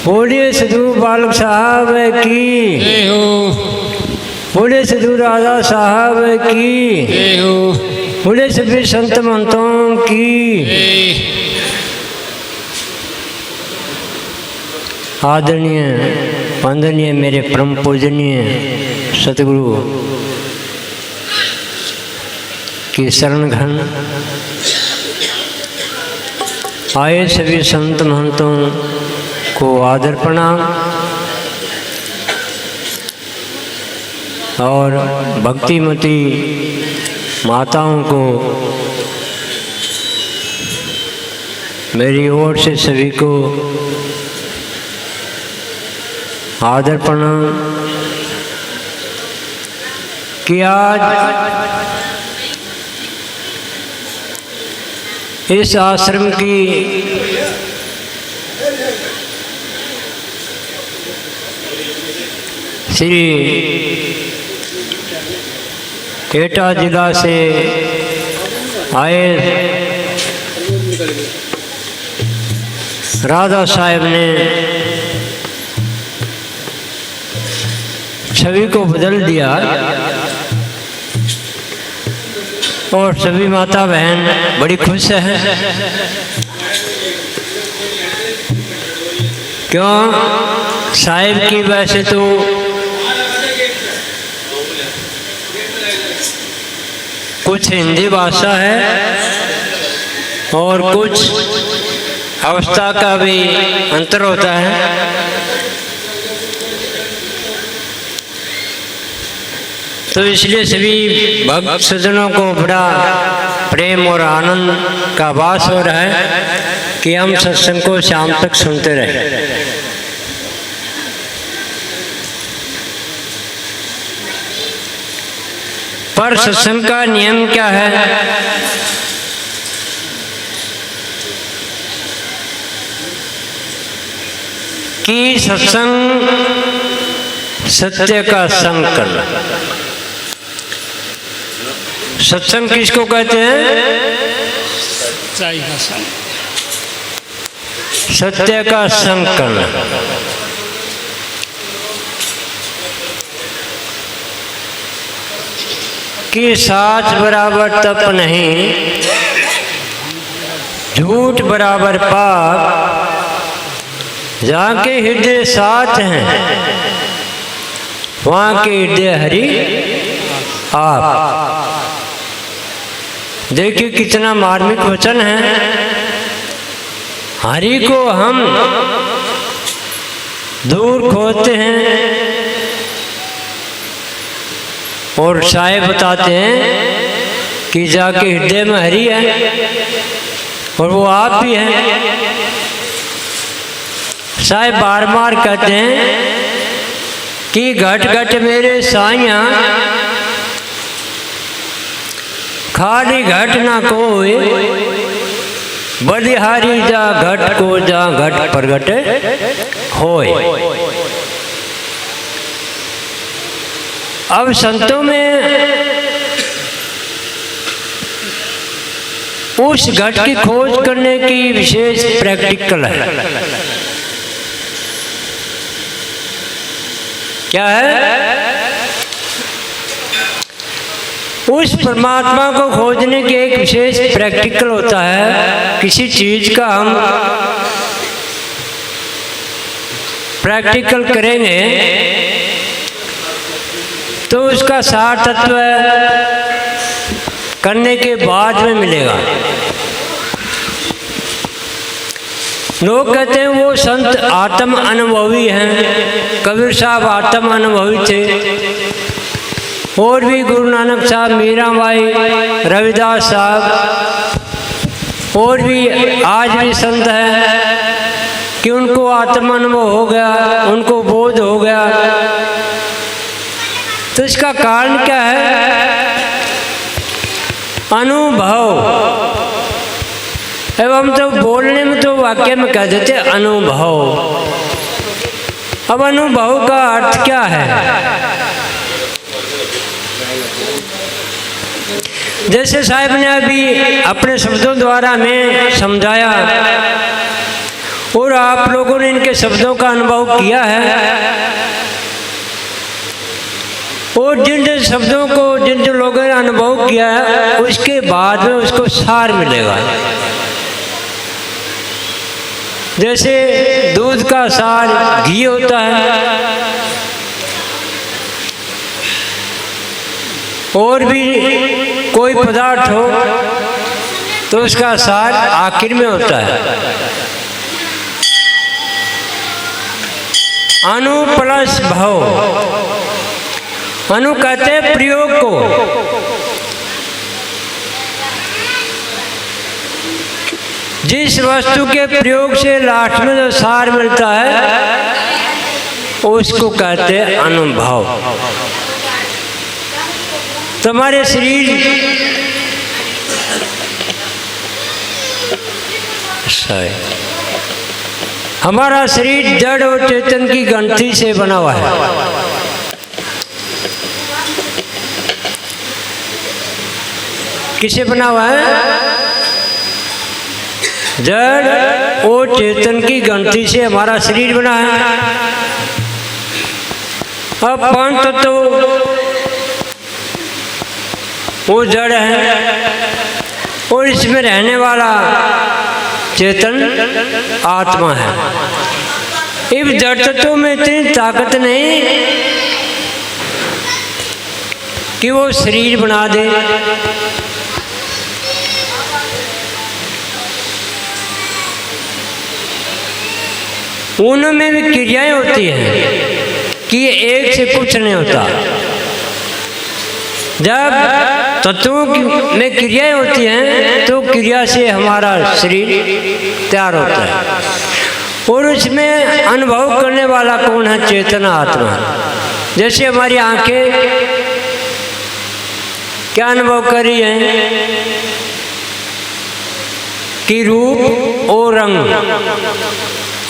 बोलिए सदगुरु बालक साहब की, बोलिए सदगुरु राजा साहब की, बोलिए सभी संत महंतों की। आदरणीय वंदनीय मेरे परम पूजनीय सतगुरु की शरण घन आए सभी संत महंतों को आदर प्रणाम और भक्तिमती माताओं को मेरी ओर से सभी को आदर प्रणाम कि आज इस आश्रम की श्री एटा जिला से आए राधा साहब ने छवि को बदल दिया और सभी माता बहन बड़ी खुश है। क्यों? साहिब की वैसे तो कुछ हिंदी भाषा है और कुछ अवस्था का भी अंतर होता है। तो इसलिए सभी भक्त सज्जनों को बड़ा प्रेम और आनंद का वास हो रहा है कि हम सत्संग को शाम तक सुनते रहे। पर सत्संग का नियम क्या है? कि सत्संग सत्य का संग करना। सत्संग किसको कहते हैं? सच्चाई का संग, सत्य का संग करना। कि साच बराबर तप नहीं, झूठ बराबर पाप, जहाँ के हृदय साच हैं वहाँ के हृदय हरि आप। देखिए कितना मार्मिक वचन है। हरि को हम दूर खोते हैं और साहिब बताते हैं कि जाके हृदय में हरि है और वो आप भी हैं। साहिब बार बार कहते हैं कि घट घट मेरे साइया, खाली घट ना कोई, बलिहारी जा घट को जा घट प्रगट होए। अब संतों में उस घट की खोज करने की विशेष प्रैक्टिकल है। क्या है? उस परमात्मा को खोजने की एक विशेष प्रैक्टिकल होता है। किसी चीज का हम प्रैक्टिकल करेंगे तो उसका सार तत्व करने के बाद में मिलेगा। लोग कहते हैं वो संत आत्म अनुभवी हैं। कबीर साहब आत्म अनुभवी थे और भी गुरु नानक साहब, मीराबाई, रविदास साहब और भी आज भी संत हैं कि उनको आत्म अनुभव हो गया, उनको बोध हो गया। तो इसका कारण क्या है? अनुभव। एवं तो बोलने में तो वाक्य में कह देते अनुभव। अब अनुभव का अर्थ क्या है? जैसे साहब ने अभी अपने शब्दों द्वारा में समझाया आप लोगों ने इनके शब्दों का अनुभव किया है, और जिन जिन शब्दों को जिन जिन लोगों ने अनुभव किया है उसके बाद में उसको सार मिलेगा। जैसे दूध का सार घी होता है, और भी कोई पदार्थ हो तो उसका सार आखिर में होता है। अनु प्लस भव, अनु कहते हैं प्रयोग को, जिस वस्तु के प्रयोग से लास्ट में जो सार मिलता है उसको कहते हैं अनुभव। तुम्हारे शरीर हमारा शरीर जड़ और चेतन की गंथी से बना हुआ है। किससे बना हुआ है? जड़ और चेतन की गंथी से हमारा शरीर बना है। अब पंच तो वो जड़ है, और इसमें रहने वाला चेतन आत्मा है। इस जड़ तत्व में इतनी ताकत नहीं कि वो शरीर बना दे। उनमें भी क्रियाएं होती हैं कि एक से कुछ नहीं होता। जब तत्वों में क्रियाएं होती हैं तो क्रिया से हमारा शरीर तैयार होता है, और उसमें अनुभव करने वाला कौन है? चेतना आत्मा। जैसे हमारी आंखें क्या अनुभव कर रही हैं कि रूप और रंग,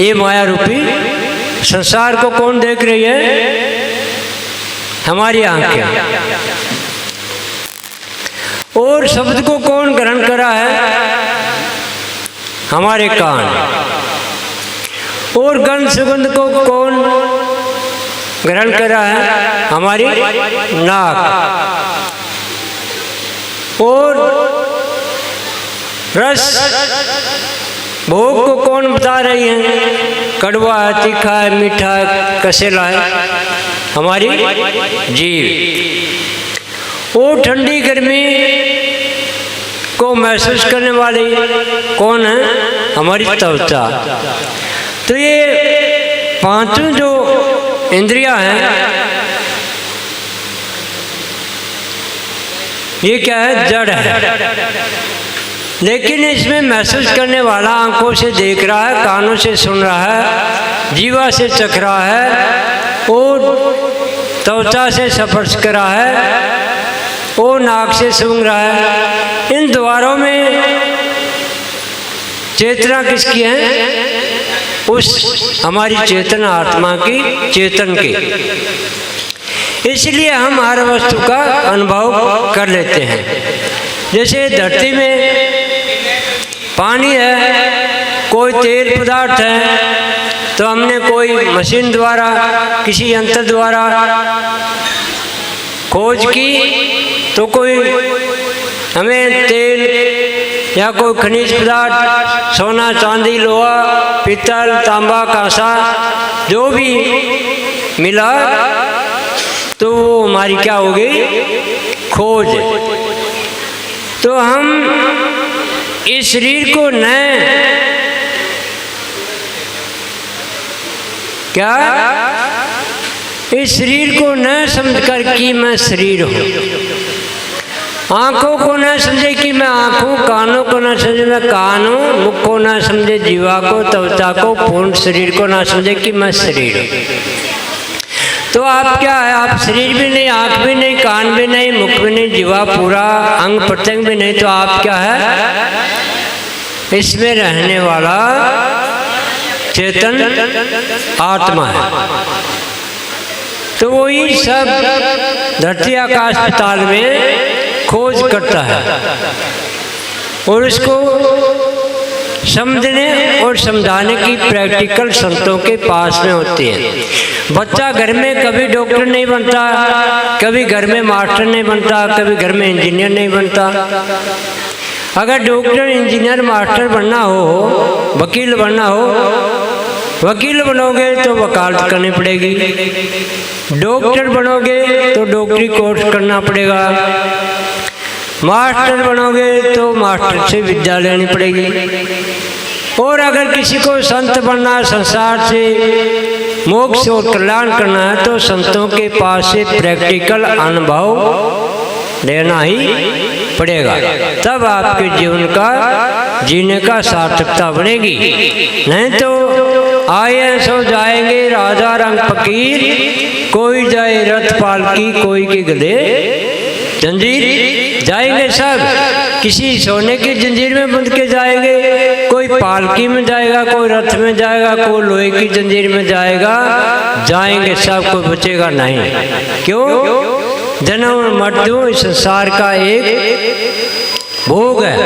ये माया रूपी संसार को कौन देख रही है? हमारी आंखें। और शब्द को कौन ग्रहण करा है? हमारे कान। और गंध सुगंध को कौन ग्रहण करा है? हमारी नाक। और रस भोग को कौन बता रही है? कड़वा है, तीखा है, मीठा है, कसेला है? हमारी जीभ। और ठंडी गर्मी को महसूस करने वाली कौन है? हमारी त्वचा। तो ये पांचों जो इंद्रियां हैं ये क्या है? जड़ है। लेकिन इसमें महसूस करने वाला आंखों से देख रहा है, कानों से सुन रहा है, जीवा से चख रहा है, और त्वचा से स्पर्श कर रहा है, और नाक से सूंघ रहा है। इन द्वारों में चेतना किसकी है? उस हमारी चेतना आत्मा की, चेतन की। इसलिए हम हर वस्तु का अनुभव कर लेते हैं। जैसे धरती में पानी है, कोई तेल पदार्थ है, तो हमने कोई मशीन द्वारा, किसी यंत्र द्वारा खोज की तो कोई हमें तेल या कोई खनिज पदार्थ, सोना, चांदी, लोहा, पीतल, तांबा, कांसा, जो भी मिला तो वो हमारी क्या हो गई? खोज। तो हम इस शरीर को नए क्या, इस शरीर को न समझकर कि मैं शरीर हूँ, आँखों को न समझे कि मैं आँख हूँ, कानों को न समझे मैं कान हूँ, मुख को न समझे जीवा को, त्वचा को, पूर्ण शरीर को न समझे कि मैं शरीर हूँ। तो आप क्या है? आप शरीर भी नहीं, आँख भी नहीं, कान भी नहीं, मुख भी नहीं, जीवा पूरा अंग प्रत्यंग भी नहीं, तो आप क्या है? इसमें रहने वाला चेतन आत्मा है। तो वही सब धरती आकाश पाताल में खोज करता है, और उसको समझने और समझाने की प्रैक्टिकल संतों के पास में होती है। बच्चा घर में कभी डॉक्टर नहीं बनता, कभी घर में मास्टर नहीं बनता, कभी घर में इंजीनियर नहीं बनता। अगर डॉक्टर, इंजीनियर, मास्टर बनना हो, वकील बनना हो, वकील बनोगे तो वकालत करनी पड़ेगी, डॉक्टर बनोगे तो डॉक्टरी कोर्स करना पड़ेगा, मास्टर बनोगे तो मास्टर से विद्या लेनी पड़ेगी। और अगर किसी को संत बनना है, संसार से मोक्ष और कल्याण करना है, तो संतों के पास से प्रैक्टिकल अनुभव लेना ही पड़ेगा, तब आपके जीवन का जीने का सार्थकता बनेगी। नहीं तो आए सो जाएंगे राजा रंग फकीर, कोई जाए रथ पालकी, कोई के गले जंजीर। जाएंगे सब, किसी सोने की जंजीर में बंध के जाएंगे, कोई पालकी में जाएगा, कोई रथ में जाएगा, कोई लोहे की जंजीर में जाएगा। जाएंगे सब, कोई बचेगा नहीं। क्यों? जन्म और मृत्यु इस संसार का एक भोग है।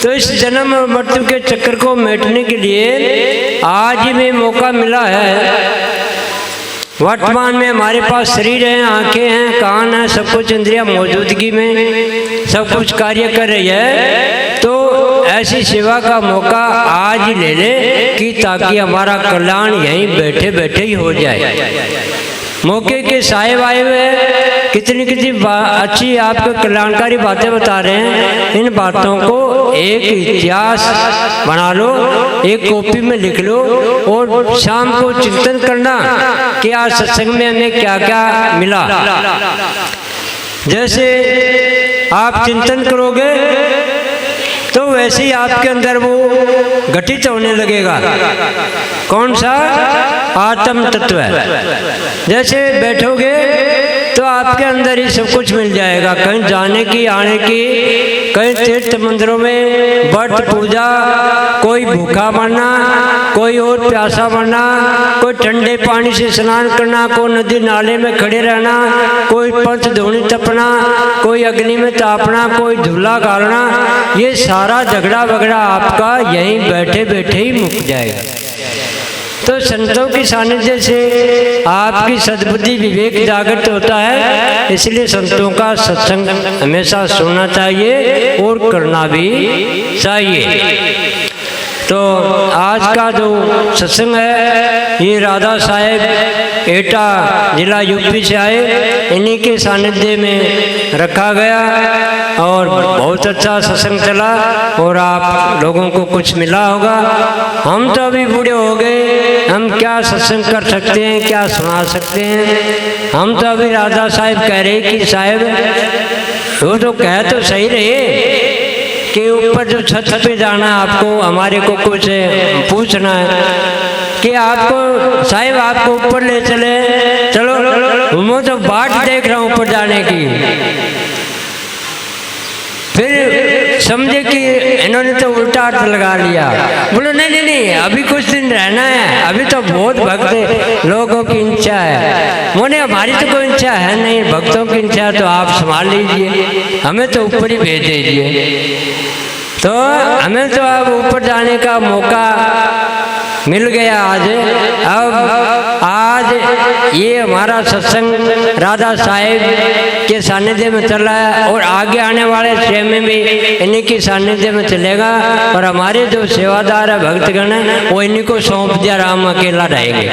तो इस जन्म और मृत्यु के चक्कर को मिटाने के लिए आज ही में मौका मिला है। वर्तमान में हमारे पास शरीर है, आंखें हैं, कान है, सब कुछ इंद्रियां मौजूदगी में सब कुछ कार्य कर रही है। तो ऐसी सेवा का मौका आज ही ले ले कि ताकि हमारा कल्याण यहीं बैठे बैठे ही हो जाए। मौके के साहेब आए हुए कितनी कितनी अच्छी आपको कल्याणकारी बातें बता रहे हैं। इन बातों को एक इतिहास बना लो, एक कॉपी में लिख लो और शाम को चिंतन करना कि आज सत्संग में हमें क्या क्या मिला। जैसे आप चिंतन करोगे तो वैसे ही आपके अंदर वो घटित होने लगेगा। कौन सा? आत्म तत्व है। जैसे बैठोगे तो आपके अंदर ही सब कुछ मिल जाएगा, कहीं जाने की, आने की, कहीं तीर्थ मंदिरों में व्रत पूजा, कोई भूखा मरना, कोई और प्यासा मरना, कोई ठंडे पानी से स्नान करना, कोई नदी नाले में खड़े रहना, कोई पंच धोनी तपना, कोई अग्नि में तापना, कोई झूला गालना, ये सारा झगड़ा वगड़ा आपका यहीं बैठे बैठे ही मुक जाएगा। तो संतों की सानिध्य से आपकी सद्बुद्धि विवेक जागृत होता है। इसलिए संतों का सत्संग हमेशा सुनना चाहिए और करना भी चाहिए। तो आज का जो सत्संग है ये राधा साहेब एटा जिला यूपी से आए, इन्हीं के सानिध्य में रखा गया और बहुत अच्छा सत्संग चला और आप लोगों को कुछ मिला होगा। हम तो अभी बूढ़े हो गए, हम क्या सत्संग कर सकते हैं, क्या सुना सकते हैं। हम तो अभी राधा साहेब कह रहे कि साहेब वो तो कह तो सही रहे कि ऊपर जो छत पे जाना आपको, हमारे को कुछ पूछना है कि आपको साहिब आपको ऊपर ले चले, चलो मैं तो बाट देख रहा हूँ ऊपर जाने की। फिर समझे कि इन्होंने तो उल्टा अर्थ लगा लिया। बोलो नहीं नहीं नहीं, अभी कुछ दिन रहना है, अभी तो बहुत भक्त लोगों की इच्छा है। मोने हमारी तो कोई इच्छा है नहीं, भक्तों की इच्छा तो आप संभाल लीजिए, हमें तो ऊपर ही भेज दीजिए। तो हमें तो अब ऊपर जाने का मौका मिल गया आज। आज ये हमारा सत्संग राधा साहेब के सानिध्य में चल रहा है और आगे आने वाले समय में भी इन्हीं की सानिध्य में चलेगा। और हमारे जो सेवादार है भक्तगण है वो इन्हीं को सौंप दिया, राम अकेला रहेंगे।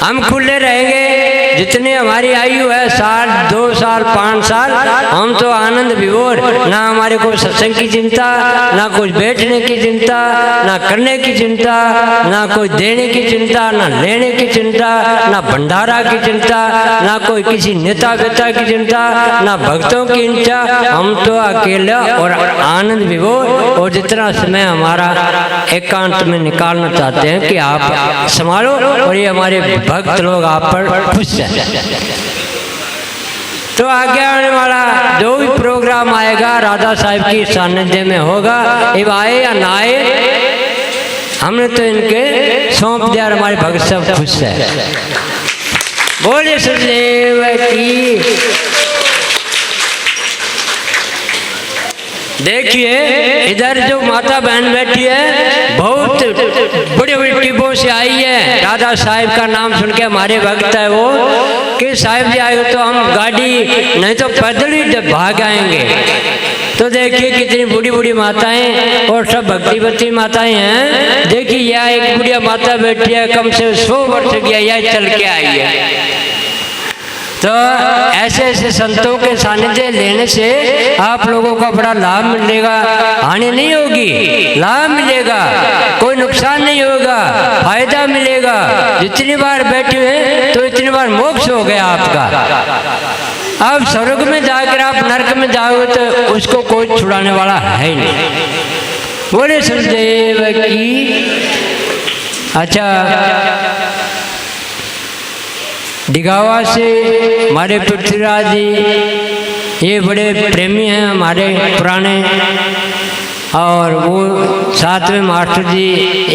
हम खुले रहेंगे, जितनी हमारी आयु है, साल 2 साल 5 साल, हम तो आनंद विभोर, ना हमारे को सत्संग की चिंता, ना कुछ बैठने की चिंता, ना करने की चिंता, ना कोई देने की चिंता, ना लेने की चिंता, ना भंडारा की चिंता, ना कोई किसी नेता वेता की चिंता, ना भक्तों की इच्छा। हम तो अकेले और आनंद विभोर। और जितना समय हमारा एकांत में निकालना चाहते हैं कि आप संभालो और ये हमारे भक्त लोग आप पर खुश हैं। तो आगे आने वाला जो भी प्रोग्राम आएगा राधा साहिब की सानिध्य में होगा, अब आए या ना आए, हमने तो इनके सौंप दिया, हमारे भक्त सब खुश है। बोलिए सदैव की। देखिए इधर जो माता बहन बैठी है बहुत बड़ी बड़ी टिब्बों से आई है। दादा साहिब का नाम सुन के हमारे भक्त है वो कि साहिब जी आए तो हम गाड़ी नहीं तो पैदल ही भाग आएंगे। तो देखिए कितनी बूढ़ी बूढ़ी माताएं और सब भक्तिवती माताएं हैं। देखिए यह एक बुढ़िया माता बैठी है, कम से 100 वर्ष गया यह चल के आई है। तो ऐसे ऐसे संतों के सानिध्य लेने से आप लोगों को बड़ा लाभ मिलेगा, हानि नहीं होगी, लाभ मिलेगा, कोई नुकसान नहीं होगा, फायदा मिलेगा। जितनी बार बैठे हैं तो इतनी बार मोक्ष हो गया आपका। अब स्वर्ग में जाकर आप नरक में जाओगे तो उसको कोई छुड़ाने वाला है ही नहीं। बोले सचदेव की। अच्छा, दिगावा से हमारे पृथ्वीराज जी ये बड़े प्रेमी हैं हमारे पुराने, और वो साथ में मास्टर जी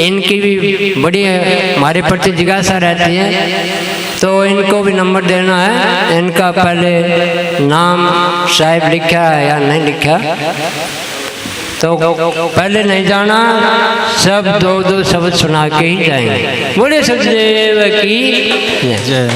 इनकी भी बड़ी हमारे प्रति जिज्ञासा रहती है। तो इनको भी नंबर देना है। इनका पहले नाम साहिब लिखा है या नहीं लिखा तो पहले नहीं जाना, सब दो दो शब्द सुना के ही जाएंगे। बोले सचदेव की जय।